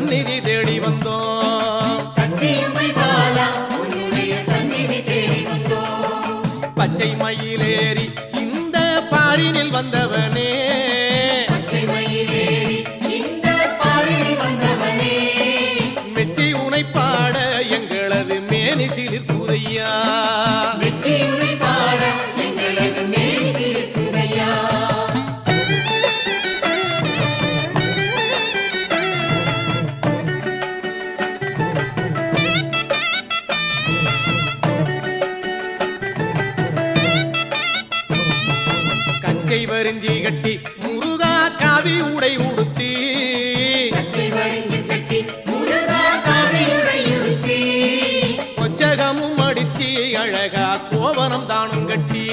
சந்நிதி தேடி வந்தோம். பச்சை மயிலேறி இந்த பாரினில் வந்தவனே, மெச்சி உனை பாட எங்களது மேனி சிலிர்க்குதையா. கச்சை வரிஞ்சி கட்டி முருகா காவி உடை உடுத்தி, கொச்சகமும் அடித்தி அழகா கோவனம் தானும் கட்டி,